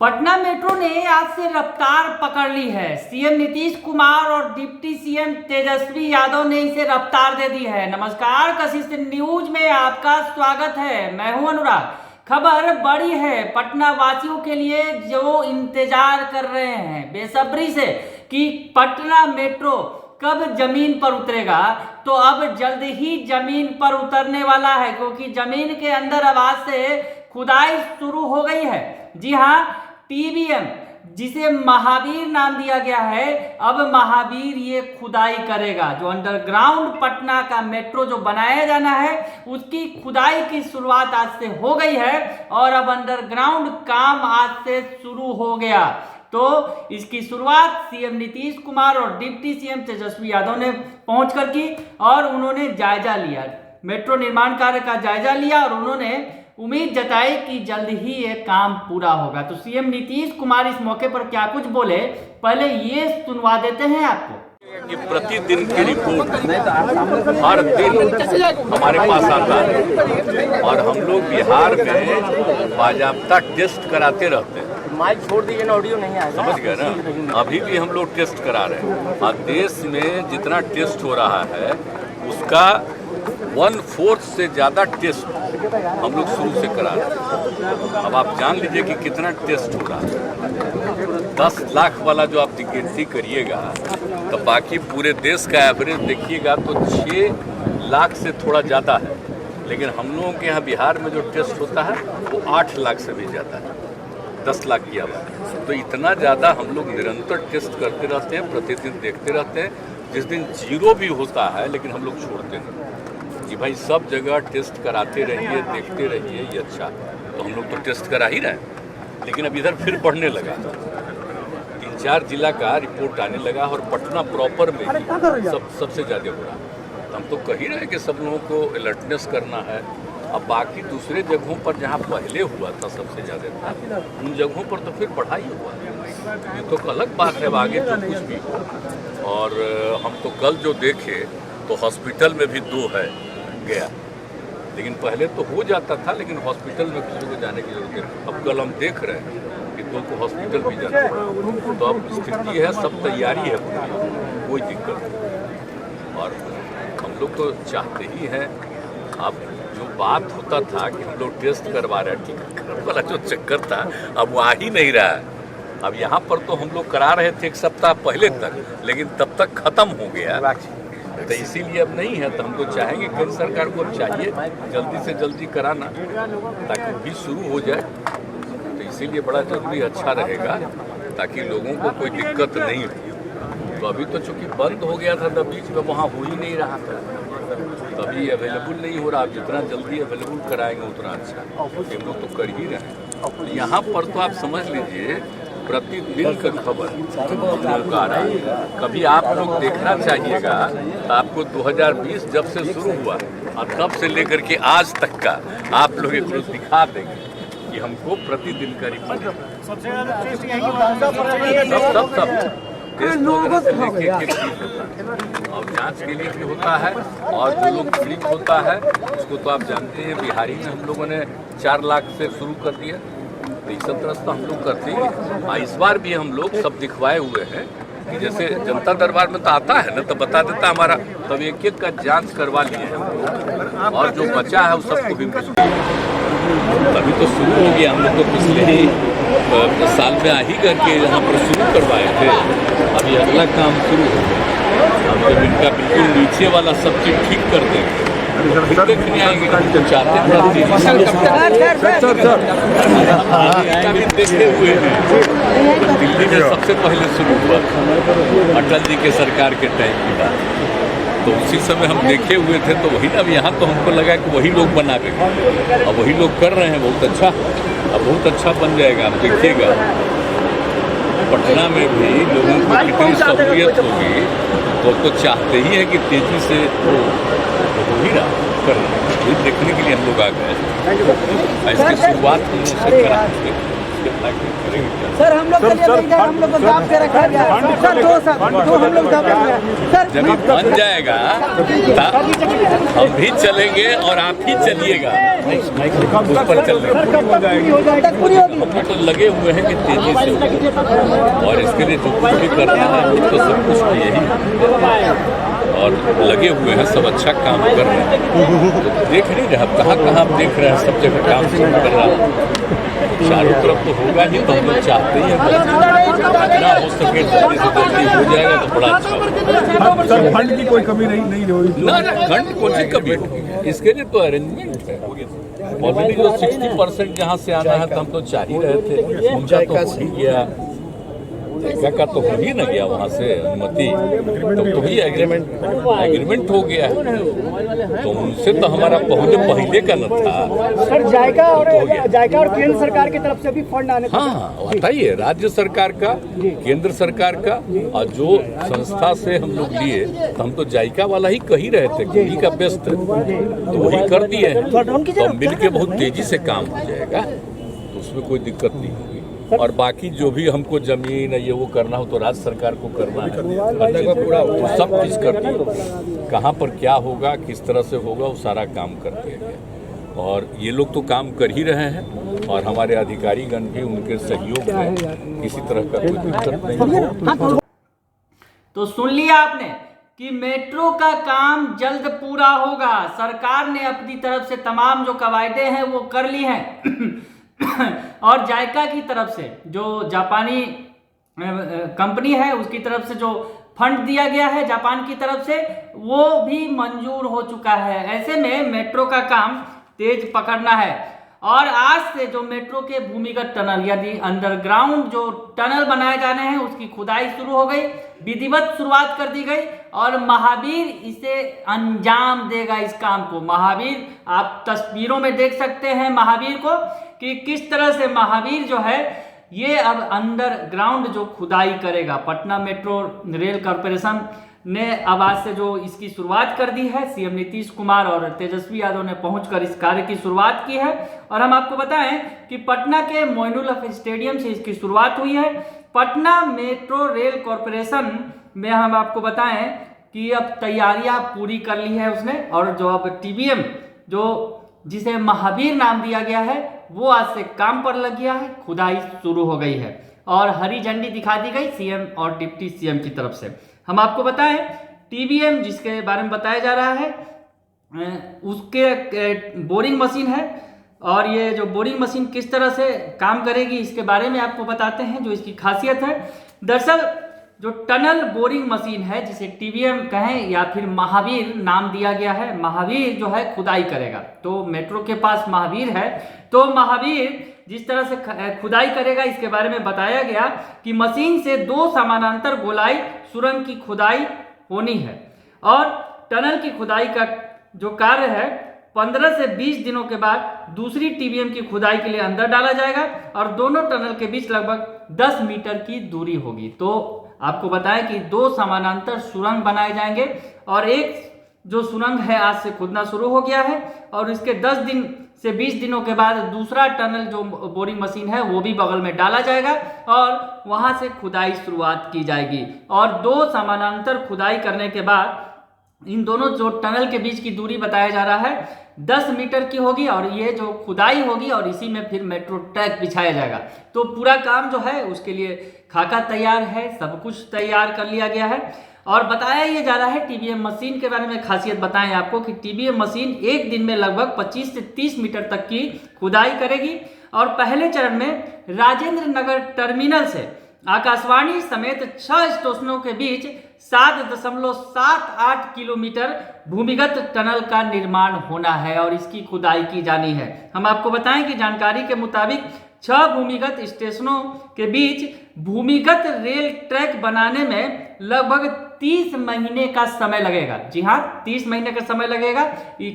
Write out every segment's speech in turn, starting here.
Patna metro ने आज से रफ्तार पकड़ ली है। सीएम नीतीश कुमार और डिप्टी सीएम तेजस्वी यादव ने इसे रफ्तार दे दी है। नमस्कार, कशिश न्यूज में आपका स्वागत है। मैं हूं अनुराग। खबर बड़ी है पटना वासियों के लिए, जो इंतजार कर रहे हैं बेसब्री से कि पटना मेट्रो कब जमीन पर उतरेगा। तो अब जल्द ही जमीन पर उतरने वाला है, क्योंकि जमीन के अंदर अब आज से खुदाई शुरू हो गई है। जी हाँ, टीबीएम जिसे महावीर नाम दिया गया है, अब महावीर ये खुदाई करेगा। जो अंडरग्राउंड पटना का मेट्रो जो बनाया जाना है, उसकी खुदाई की शुरुआत आज से हो गई है और अब अंडरग्राउंड काम आज से शुरू हो गया। तो इसकी शुरुआत सीएम नीतीश कुमार और डिप्टी सीएम तेजस्वी यादव ने पहुंचकर की और उन्होंने जायजा लिया, मेट्रो निर्माण कार्य का जायजा लिया और उन्होंने उम्मीद जताई कि जल्द ही ये काम पूरा होगा। तो सीएम नीतीश कुमार इस मौके पर क्या कुछ बोले, पहले ये सुनवा देते हैं आपको। कि प्रतिदिन की रिपोर्ट हर दिन हमारे पास आता है और हम लोग बिहार में बाजाबता टेस्ट कराते रहते हैं। माइक छोड़ दीजिए ना, ऑडियो नहीं आएगा। समझ गए ना? अभी भी हम लोग टेस्ट करा रहे हैं और देश में जितना टेस्ट हो रहा है उसका 1/4 से ज़्यादा टेस्ट हम लोग शुरू से करा रहे हैं। अब आप जान लीजिए कि कितना टेस्ट हो रहा है। 10 लाख वाला जो आप गिनती करिएगा तो बाकी पूरे देश का एवरेज देखिएगा तो 6 लाख से थोड़ा ज़्यादा है, लेकिन हम लोगों के यहाँ बिहार में जो टेस्ट होता है वो 8 लाख से भी ज़्यादा है, 10 लाख की आबादी। तो इतना ज़्यादा हम लोग निरंतर टेस्ट करते रहते हैं, प्रतिदिन देखते रहते हैं। जिस दिन जीरो भी होता है लेकिन हम लोग छोड़ते नहीं कि भाई सब जगह टेस्ट कराते रहिए, देखते रहिए, ये अच्छा। तो हम लोग तो टेस्ट करा ही रहे हैं, लेकिन अब इधर फिर बढ़ने लगा। 3-4 जिला का रिपोर्ट आने लगा और पटना प्रॉपर में सबसे ज़्यादा हो रहा है। तो हम तो कह ही रहे हैं कि सब लोगों को अलर्टनेस करना है। अब बाकी दूसरे जगहों पर जहाँ पहले हुआ था सबसे ज़्यादा था, उन जगहों पर तो फिर बढ़ाई हुआ है। ये तो अलग बात है, आगे जो कुछ भी हो। और हम तो कल जो देखे तो हॉस्पिटल में भी 2 है गया, लेकिन पहले तो हो जाता था, लेकिन हॉस्पिटल में किसी को जाने की जरूरत है। अब कल हम देख रहे हैं कि 2 को हॉस्पिटल भी जाना है। तो अब स्थिति है, सब तैयारी है, कोई दिक्कत नहीं। और हम लोग तो चाहते ही हैं। अब जो बात होता था कि हम लोग टेस्ट करवा रहे हैं, टीकाकरण वाला जो चक्कर था, अब वो आ ही नहीं रहा है। अब यहाँ पर तो हम लोग करा रहे थे 1 सप्ताह पहले तक, लेकिन तब तक खत्म हो गया। तो इसीलिए अब नहीं है। तो हम तो चाहेंगे केंद्र सरकार को अब चाहिए जल्दी से जल्दी कराना, ताकि भी शुरू हो जाए। तो इसीलिए बड़ा जरूरी अच्छा रहेगा, ताकि लोगों को कोई दिक्कत नहीं हो। तो अभी तो चूँकि बंद हो गया था, तो बीच में वहाँ हो ही नहीं रहा था, तो अभी अवेलेबल नहीं हो रहा। आप जितना जल्दी अवेलेबल कराएंगे उतना अच्छा। हम लोग तो कर ही रहे हैं। यहाँ पर तो आप समझ लीजिए प्रतिदिन का खबर हम लोग आ रहा है। कभी आप लोग देखना चाहिएगा तो आपको 2020 जब से शुरू हुआ और तब से लेकर के आज तक का आप लोग एक रोज दिखा देंगे कि हमको प्रतिदिन का रिपोर्ट सब और जांच के लिए भी होता है। और जो लोग ठीक होता है उसको तो आप जानते हैं, बिहारी में हम लोगों ने 4 लाख से शुरू कर दिया। तो इस तरह से हम लोग करते हैं। इस बार भी हम लोग सब दिखवाए हुए हैं कि जैसे जनता दरबार में तो आता है ना, तो बता देता हमारा, तब एक का जांच करवा लिए हैं हम लोग, और जो बचा है उस सबको भी अभी तो शुरू हो गया। हम लोग तो पिछले ही साल में ही करके यहाँ पर शुरू करवाए थे। अभी अगला काम शुरू हो गया। हम जब इनका बिल्कुल नीचे वाला सब चीज़ ठीक कर देंगे तो देखने आएंगे। तो चाहते हैं देखे हुए हैं। दिल्ली में सबसे पहले शुरू हुआ अटल जी के सरकार के टाइम की बात, तो उसी समय हम देखे हुए थे। तो वही ना, अब यहाँ तो हमको लगा कि वही लोग बना देंगे, अब वही लोग कर रहे हैं। बहुत अच्छा, अब बहुत अच्छा बन जाएगा। आप देखिएगा पटना में भी लोगों को कितनी सहूलियत होगी। तो चाहते ही है कि तेजी से हो ही रहा कर रहे हैं। ये देखने के लिए हम लोग आ गए। इसकी शुरुआत हम लोग से करा थे। उसके खिलाफ करेंगे क्या? सर हम लोग के लिए इधर हम लोग को दाब के रखा गया है सर, दो हम लोग दाब रखे हैं सर। जब बन जाएगा तब हम भी चलेंगे और आप ही चलिएगा उस पर चलने। हम तो लगे हुए हैं कि तेजी से हो, और इसके लिए जो कुछ भी करना है हम तो सब कुछ यही और लगे हुए हैं, सब अच्छा काम कर रहे हैं। तो देख नहीं रहे अब कहाँ आप देख रहे हैं, सब जगह काम शुरू कर रहा है, चारों तरफ तो होगा ही। तो हम लोग चाहते ही हैं जितना हो सके जल्दी से जल्दी हो जाएगा तो बड़ा अच्छा होगा। सर फंड की कोई कमी नहीं होगी ना फंड कौन सी कमी होगी, इसके लिए तो अरेंजमेंट है ऑलरेडी। जो 60% जहाँ से आना है तो हम तो चाह ही रहे थे, उनका तो हो ही गया, का तो हो ही ना गया वहाँ से अनुमति, तो ही एग्रीमेंट हो गया है। तो उनसे तो हमारा पहले का न था सर। जायका और केंद्र सरकार की तरफ से भी फंड आने। हाँ आता ही है, राज्य सरकार का, केंद्र सरकार का, और जो संस्था से हम लोग लिए तो हम तो जायका वाला ही कह ही रहे थे कि उन्हीं का बेस्ट, तो वही कर दिए हैं। तो मिल के बहुत तेजी से काम हो जाएगा, तो उसमें कोई दिक्कत नहीं होगी। और बाकी जो भी हमको जमीन ये वो करना हो तो राज्य सरकार को करना है, पूरा तो सब चीज करती है। कहाँ पर क्या होगा, किस तरह से होगा, वो सारा काम कर दिया गया। और ये लोग तो काम कर ही रहे हैं, और हमारे अधिकारीगण भी उनके सहयोग में किसी तरह का कोई दिक्कत नहीं है। तो सुन लिया आपने कि मेट्रो का काम जल्द पूरा होगा। सरकार ने अपनी तरफ से तमाम जो कवायदे हैं वो कर ली हैं और जायका की तरफ से, जो जापानी कंपनी है, उसकी तरफ से जो फंड दिया गया है जापान की तरफ से, वो भी मंजूर हो चुका है। ऐसे में मेट्रो का काम तेज पकड़ना है। और आज से जो मेट्रो के भूमिगत टनल यानी अंडरग्राउंड जो टनल बनाए जाने हैं उसकी खुदाई शुरू हो गई, विधिवत शुरुआत कर दी गई, और महावीर इसे अंजाम देगा इस काम को। महावीर, आप तस्वीरों में देख सकते हैं महावीर को कि किस तरह से महावीर जो है ये अब अंडरग्राउंड जो खुदाई करेगा। पटना मेट्रो रेल कॉरपोरेशन ने अब आज से जो इसकी शुरुआत कर दी है, सीएम नीतीश कुमार और तेजस्वी यादव ने पहुंचकर इस कार्य की शुरुआत की है। और हम आपको बताएं कि पटना के मोइनुल स्टेडियम से इसकी शुरुआत हुई है। पटना मेट्रो रेल कॉरपोरेशन में हम आपको बताएं कि अब तैयारियां पूरी कर ली है उसने, और जो अब टीबीएम जो जिसे महावीर नाम दिया गया है वो आज से काम पर लग गया है, खुदाई शुरू हो गई है और हरी झंडी दिखा दी गई सीएम और डिप्टी सीएम की तरफ से। हम आपको बताएं टीबीएम जिसके बारे में बताया जा रहा है उसके बोरिंग मशीन है, और ये जो बोरिंग मशीन किस तरह से काम करेगी इसके बारे में आपको बताते हैं जो इसकी खासियत है। दरअसल जो टनल बोरिंग मशीन है जिसे टीबीएम कहें या फिर महावीर नाम दिया गया है, महावीर जो है खुदाई करेगा। तो मेट्रो के पास महावीर है, तो महावीर जिस तरह से खुदाई करेगा इसके बारे में बताया गया कि मशीन से 2 समानांतर गोलाई सुरंग की खुदाई होनी है, और टनल की खुदाई का जो कार्य है 15 से 20 दिनों के बाद दूसरी टीबीएम की खुदाई के लिए अंदर डाला जाएगा, और दोनों टनल के बीच लगभग 10 मीटर की दूरी होगी। तो आपको बताएं कि 2 समानांतर सुरंग बनाए जाएंगे, और एक जो सुरंग है आज से खुदना शुरू हो गया है, और इसके 10 दिन से 20 दिनों के बाद दूसरा टनल जो बोरिंग मशीन है वो भी बगल में डाला जाएगा, और वहां से खुदाई शुरुआत की जाएगी। और 2 समानांतर खुदाई करने के बाद इन दोनों जो टनल के बीच की दूरी बताया जा रहा है 10 मीटर की होगी, और ये जो खुदाई होगी और इसी में फिर मेट्रो ट्रैक बिछाया जाएगा। तो पूरा काम जो है उसके लिए खाका तैयार है, सब कुछ तैयार कर लिया गया है। और बताया ये जा रहा है टीबीएम मशीन के बारे में खासियत बताएं आपको कि टीबीएम मशीन एक दिन में लगभग 25 से 30 मीटर तक की खुदाई करेगी, और पहले चरण में राजेंद्र नगर टर्मिनल से आकाशवाणी समेत 6 स्टेशनों के बीच 7.78 किलोमीटर भूमिगत टनल का निर्माण होना है और इसकी खुदाई की जानी है। हम आपको बताएं कि जानकारी के मुताबिक 6 भूमिगत स्टेशनों के बीच भूमिगत रेल ट्रैक बनाने में लगभग 30 महीने का समय लगेगा। जी हाँ, 30 महीने का समय लगेगा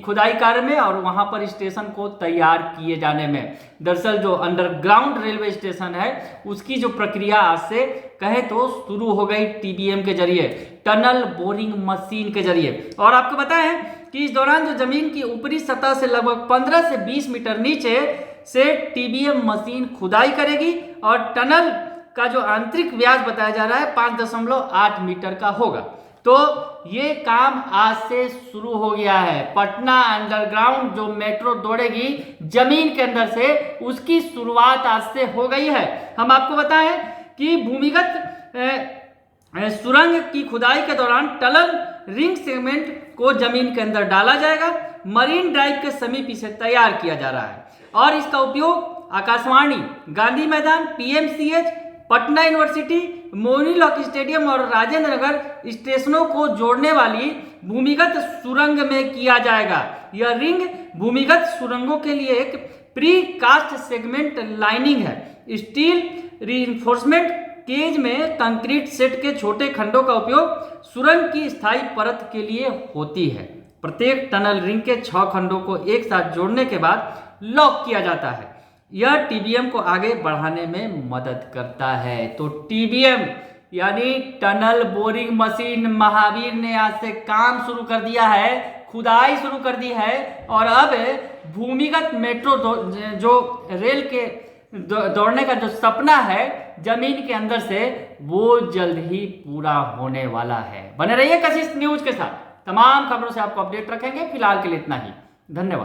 खुदाई कार्य में और वहां पर स्टेशन को तैयार किए जाने में। दरअसल जो अंडरग्राउंड रेलवे स्टेशन है उसकी जो प्रक्रिया आज से कहे तो शुरू हो गई टीबीएम के जरिए, टनल बोरिंग मशीन के जरिए। और आपको बताएं कि इस दौरान जो जमीन की ऊपरी सतह से लगभग 15 से 20 मीटर नीचे से टीबीएम मशीन खुदाई करेगी और टनल का जो आंतरिक व्यास बताया जा रहा है 5.8 मीटर का होगा। तो ये काम आज से शुरू हो गया है। पटना अंडरग्राउंड जो मेट्रो दौड़ेगी जमीन के अंदर से, उसकी शुरुआत आज से हो गई है। हम आपको बताएं कि भूमिगत सुरंग की खुदाई के दौरान टनल रिंग सेगमेंट को जमीन के अंदर डाला जाएगा। मरीन ड्राइव के समीप इसे तैयार किया जा रहा है और इसका उपयोग Akashvani, Gandhi Maidan, PMCH, Patna university, Moinul Haq stadium और राजेंद्र नगर स्टेशनों को जोड़ने वाली भूमिगत सुरंग में किया जाएगा। यह रिंग भूमिगत सुरंगों के लिए एक प्री कास्ट सेगमेंट लाइनिंग है। स्टील रीइंफोर्समेंट केज में कंक्रीट सेट के छोटे खंडों का उपयोग सुरंग की स्थायी परत के लिए होती है। प्रत्येक टनल रिंग के 6 खंडों को एक साथ जोड़ने के बाद लॉक किया जाता है। यह टीबीएम को आगे बढ़ाने में मदद करता है। तो टीबीएम यानी टनल बोरिंग मशीन महावीर ने आज से काम शुरू कर दिया है, खुदाई शुरू कर दी है और अब भूमिगत मेट्रो जो रेल के दौड़ने का जो सपना है जमीन के अंदर से, वो जल्द ही पूरा होने वाला है। बने रहिए कशिश न्यूज के साथ, तमाम खबरों से आपको अपडेट रखेंगे। फिलहाल के लिए इतना ही, धन्यवाद।